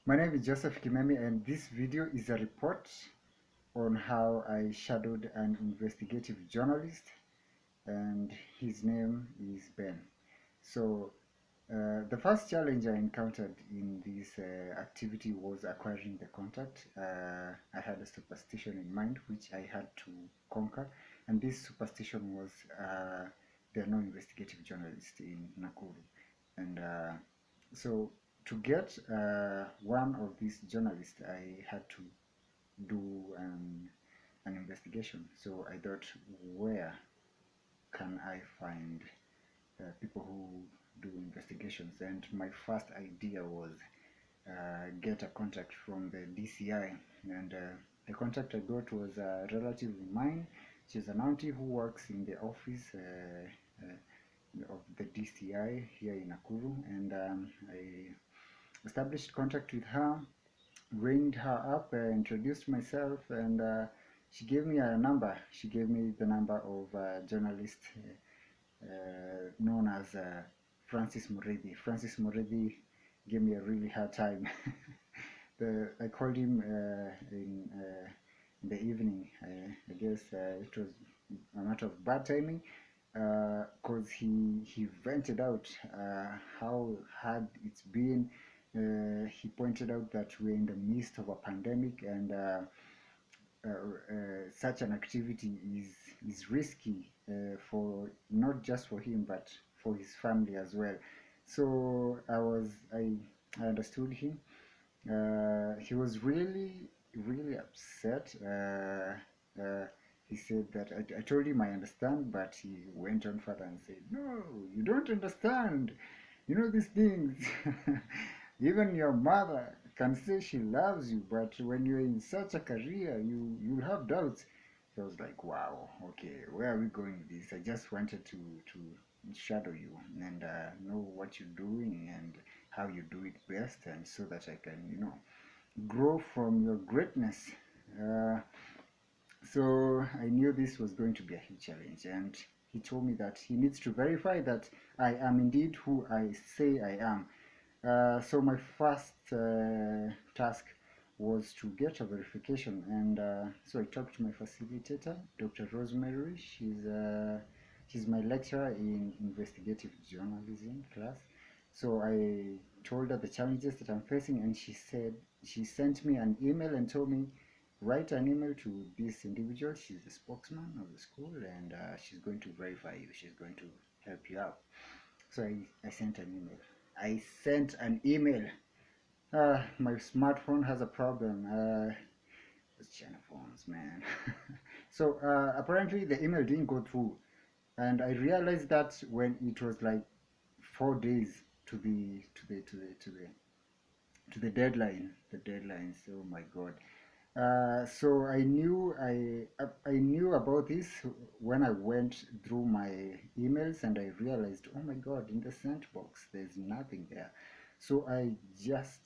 My name is Joseph Kimemi, and this video is a report on how I shadowed an investigative journalist, and his name is Ben. So, the first challenge I encountered in this activity was acquiring the contact. I had a superstition in mind which I had to conquer, and this superstition was there are no investigative journalists in Nakuru. And so, to get one of these journalists, I had to do an investigation. So, I thought, where can I find people who do investigations? And my first idea was get a contact from the DCI, and the contact I got was a relative of mine. She's an auntie who works in the office of the DCI here in Nakuru, and I established contact with her, ringed her up, introduced myself, and she gave me a number. She gave me the number of a journalist known as Francis Murithi. Francis Murithi gave me a really hard time. I called him in the evening. I guess it was a matter of bad timing because he vented out how hard it's been. He pointed out that we're in the midst of a pandemic, and such an activity is risky for not just for him but for his family as well. So I understood him. He was really upset. He said that I told him I understand, but he went on further and said, "No, you don't understand. You know these things. Even your mother can say she loves you, but when you're in such a career, you'll have doubts." So I was like, "Wow, okay, where are we going with this? I just wanted to shadow you and know what you're doing and how you do it best, and so that I can, grow from your greatness." Uh, so I knew this was going to be a huge challenge, and he told me that he needs to verify that I am indeed who I say I am. So my first task was to get a verification, and so I talked to my facilitator, Dr. Rosemary. She's my lecturer in investigative journalism class. So I told her the challenges that I'm facing, and she sent me an email and told me, write an email to this individual. She's the spokesman of the school, and she's going to verify you. She's going to help you out. So I sent an email. I sent an email. My smartphone has a problem. Those China phones, man. So apparently the email didn't go through, and I realized that when it was like 4 days to the deadline. The deadline. Oh my God. So I knew about this when I went through my emails, and I realized, oh my God, in the sent box there's nothing there. So I just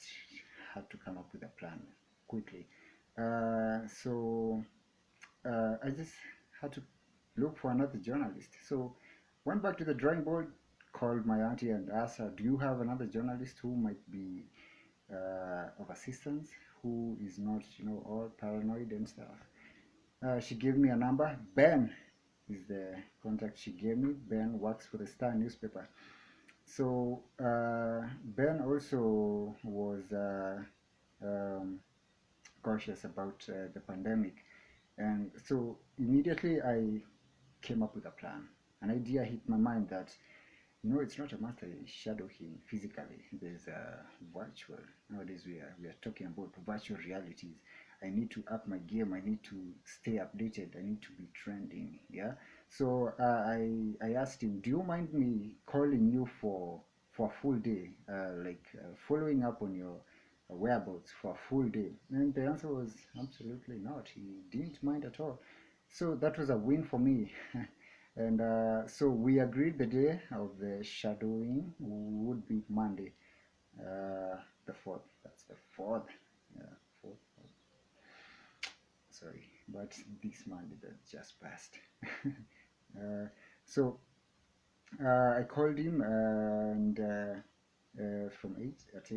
had to come up with a plan quickly. So I just had to look for another journalist. So went back to the drawing board, called my auntie and asked her, "Do you have another journalist who might be of assistance, who is not, all paranoid and stuff?" She gave me a number. Ben is the contact she gave me. Ben works for the Star newspaper. So Ben also was um, cautious about the pandemic, and so immediately I came up with a plan. An idea hit my mind that, it's not a matter of shadow him physically. There's a virtual. Nowadays we are talking about virtual realities. I need to up my game. I need to stay updated. I need to be trending. Yeah. So I asked him, "Do you mind me calling you for a full day, following up on your whereabouts for a full day?" And the answer was absolutely not. He didn't mind at all. So that was a win for me. And so we agreed the day of the shadowing would be Monday, the 4th. That's the 4th. Yeah, 4th. Sorry, but this Monday that just passed. uh, so I called him, and from 8 at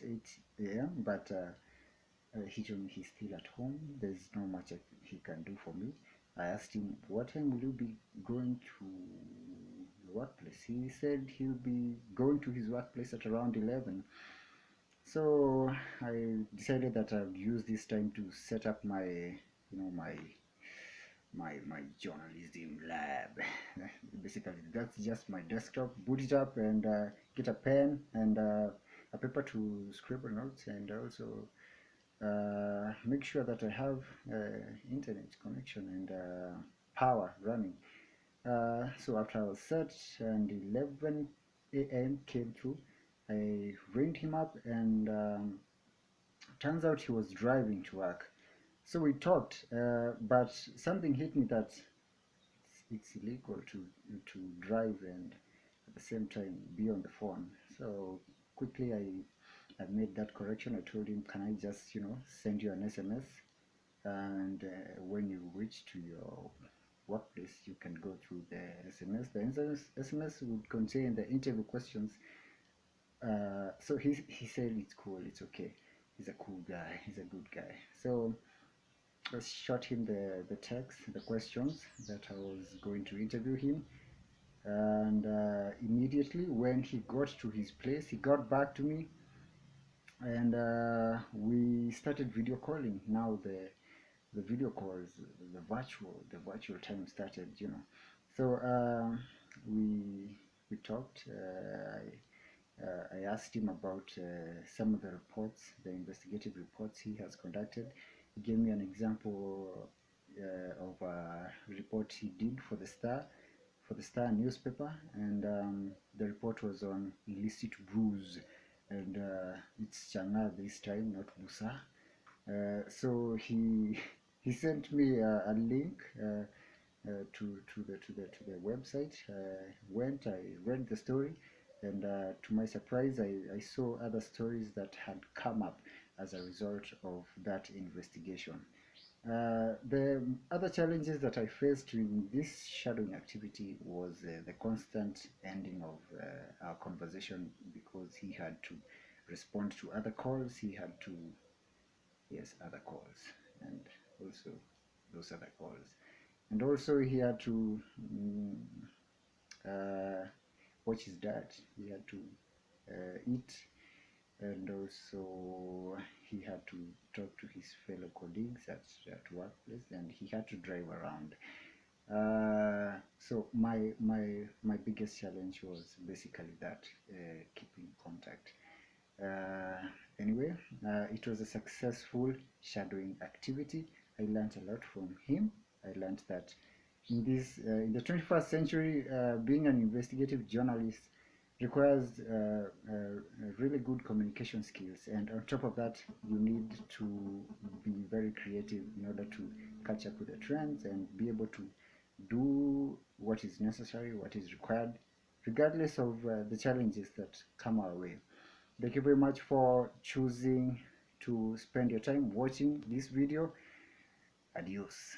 8 a.m. But he told me he's still at home. There's not much he can do for me. I asked him, what time will you be going to your workplace? He said he'll be going to his workplace at around 11. So I decided that I would use this time to set up my, my journalism lab. Basically, that's just my desktop. Boot it up and get a pen and a paper to scribble notes, and also make sure that I have internet connection and power running. So after I was set and 11 a.m. came through, I ringed him up, and turns out he was driving to work. So we talked, but something hit me that it's illegal to drive and at the same time be on the phone. So quickly I made that correction. I told him, can I just send you an SMS, and when you reach to your workplace you can go through the SMS. The SMS would contain the interview questions. So he said it's cool, it's okay. He's a cool guy. He's a good guy. So I shot him the text, the questions that I was going to interview him, and immediately when he got to his place, he got back to me, and we started video calling. Now the video calls, the virtual time started. So we talked. I asked him about some of the reports, the investigative reports he has conducted. He gave me an example of a report he did for the Star newspaper, and the report was on illicit brews, and it's Chang'an this time, not Busa. So he sent me a link to the website. I read the story, and to my surprise, I saw other stories that had come up as a result of that investigation. The other challenges that I faced in this shadowing activity was the constant ending of our conversation, because he had to respond to other calls. He had to, yes, other calls, and also those other calls. And also he had to uh, watch his dad. He had to eat, and also he had to talk to his fellow colleagues at workplace, and he had to drive around. So my biggest challenge was basically that, keeping contact. Uh, anyway, it was a successful shadowing activity. I learned a lot from him. I learned that in the 21st century, being an investigative journalist requires really good communication skills, and on top of that, you need to be very creative in order to catch up with the trends and be able to do what is necessary, what is required, regardless of the challenges that come our way. Thank you very much for choosing to spend your time watching this video. Adios.